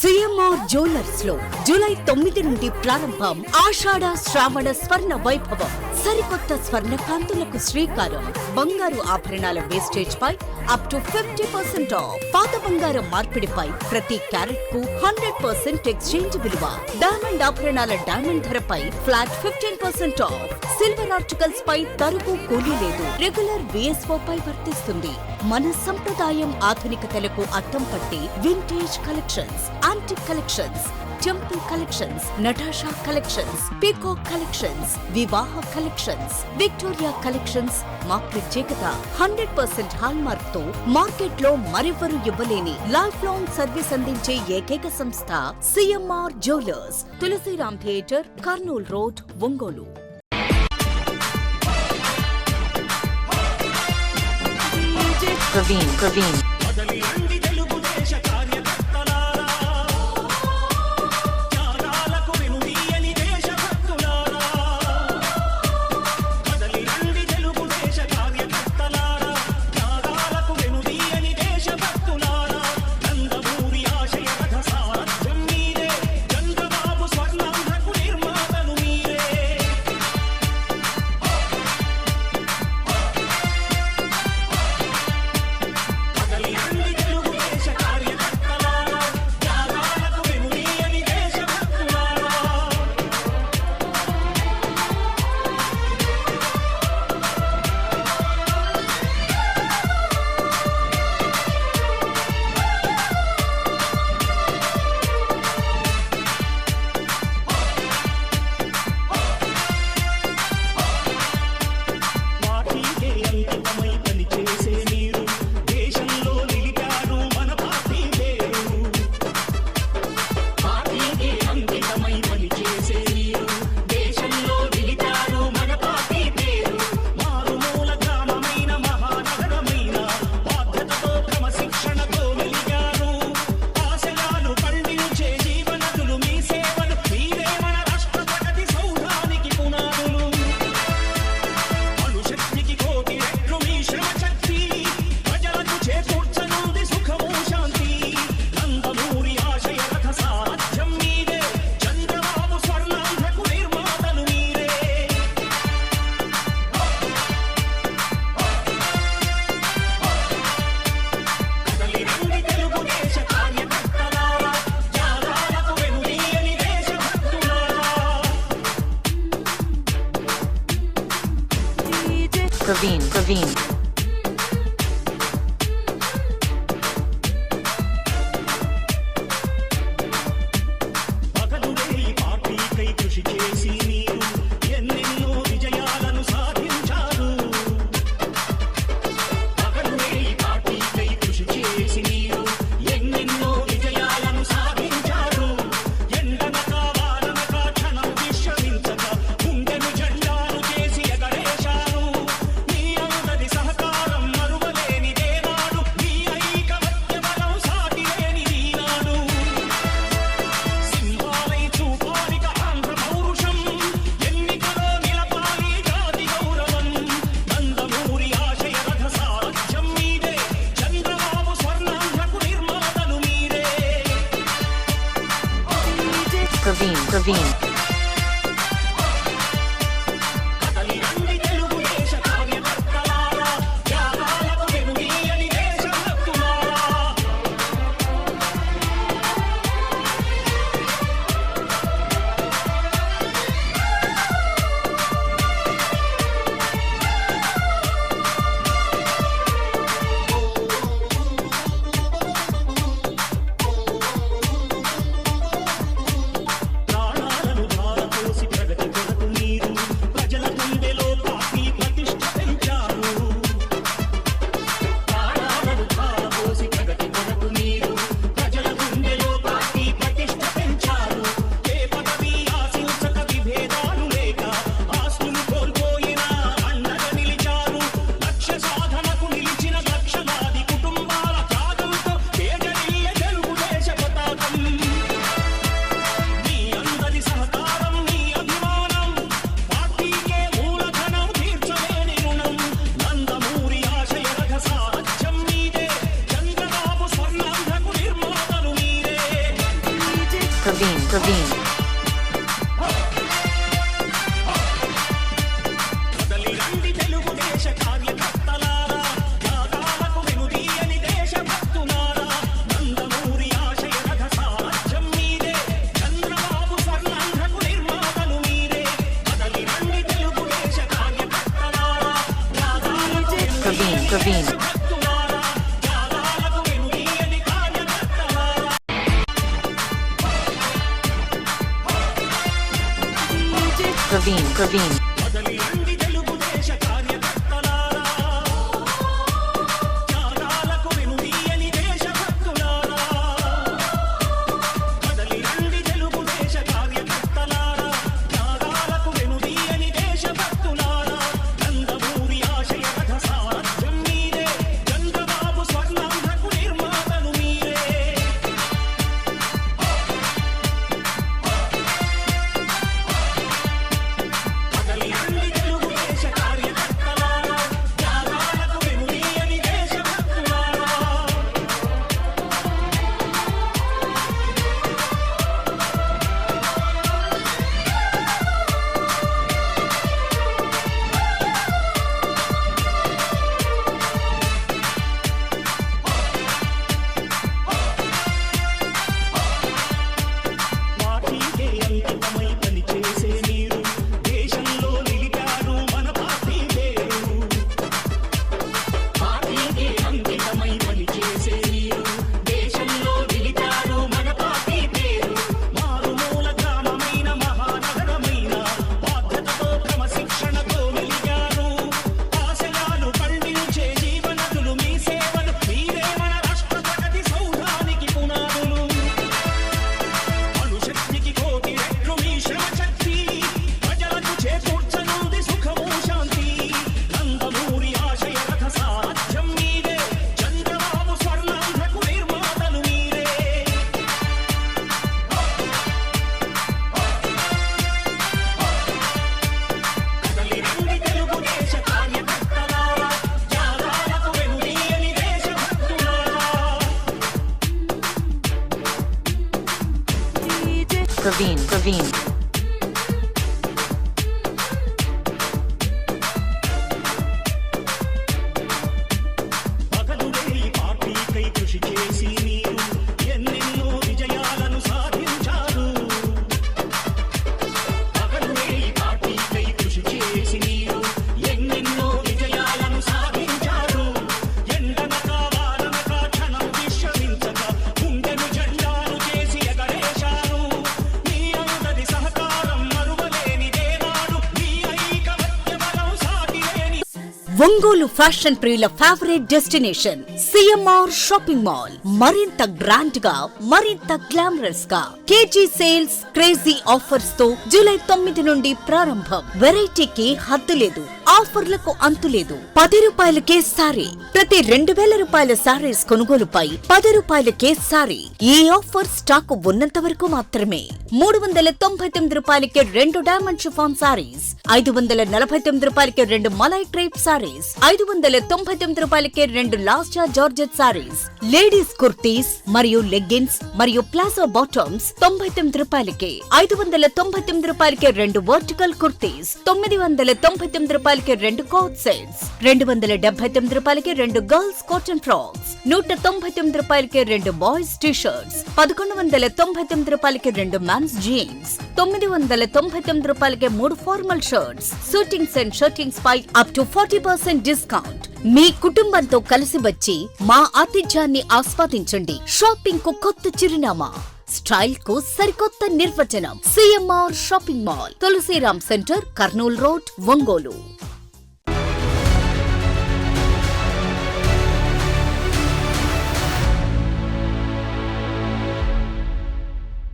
CMR jewellers లో July 9 నుండి ప్రారంభం ఆషాఢ శ్రావణ స్వర్ణ వైభవం. సరికొత్త స్వర్ణ కాంతులకు శ్రీకారం. బంగారు ఆభరణాల వేస్టేజ్ పై అప్ టు 50% ఆఫ్. పాత బంగారం మార్పిడిపై ప్రతి క్యారెట్ కు 100% ఎక్స్చేంజ్ విలువ. డైమండ్ ఆభరణాల డైమండ్ ధరపై ఫ్లాట్ 15% ఆఫ్. సిల్వర్ ఆర్టికల్స్ పై తరుగు కూలీ లేదు. రెగ్యులర్ బిఎస్ఓ పై వర్తిస్తుంది. మన సంప్రదాయం ఆధునికతలకు అద్దం పట్టి vintage collections, antique collections, temple collections, Natasha collections, peacock collections, వివాహ కలెక్షన్స్, విక్టోరియా కలెక్షన్స్ మా ప్రత్యేకత. 100% హాల్ మార్క్ తో మార్కెట్ లో మరెవరూ ఇవ్వలేని లైఫ్ లాంగ్ సర్వీస్ అందించే ఏకైక సంస్థ C M R jewellers. Tulasiram theatre, Kurnool road, Ongole. Praveen. Praveen. సహకారం Praveen. Praveen. Praveen. Praveen. Ongole fashion ప్రియుల favourite destination C M R shopping mall. మరింత గ్రాండ్ గా, మరింత గ్లామరస్ గా కేజీ సేల్స్, క్రేజీ ఆఫర్స్ తో జూలై 9 నుండి ప్రారంభం. వెరైటీకి హద్దు లేదు, ఆఫర్లకు అంతు లేదు. 10 రూపాయలకే సారీ. ప్రతి 2000 రూపాయల సారీస్ కొనుగోలుపై 10 రూపాయలకే సారీ. ఈ ఆఫర్ స్టాక్ ఉన్నంత వరకు మాత్రమే. 399 రూపాయలకే 2 డైమండ్ షిఫాన్ సారీస్, 549 రూపాయలకే 2 మలై క్రేప్ సారీస్, 599 రూపాయలకే 2 లాస్టా జార్జెట్ సారీస్, లేడీస్ కుర్తీస్ మరియు లెగ్గిన్స్ మరియు ప్లాజో బాటమ్స్ 99 రూపాయలకే, 599 రూపాయలకే 2 వర్టికల్ కుర్తీస్, 999 రూపాయలకే 2 కోట్ సెట్స్, 279 రూపాయలకే 2 గర్ల్స్ కాటన్ ఫ్రాక్స్, 199 రూపాయలకే 2 బాయ్స్ టీ షర్ట్స్, 1199 రూపాయలకే 2 మెన్స్ జీన్స్, 999 రూపాయలకే 3 formal shirts, suitings and shirtings పై అప్ టు 40% డిస్కౌంట్. మీ కుటుంబంతో కలిసి వచ్చి మా ఆతిథ్యాన్ని ఆస్వాదించండి. షాపింగ్ కు కొత్త చిరునామా, స్టైల్ కు సరికొత్త నిర్వచనం. CMR shopping mall, Tulsiram centre, Kurnool road, Ongole.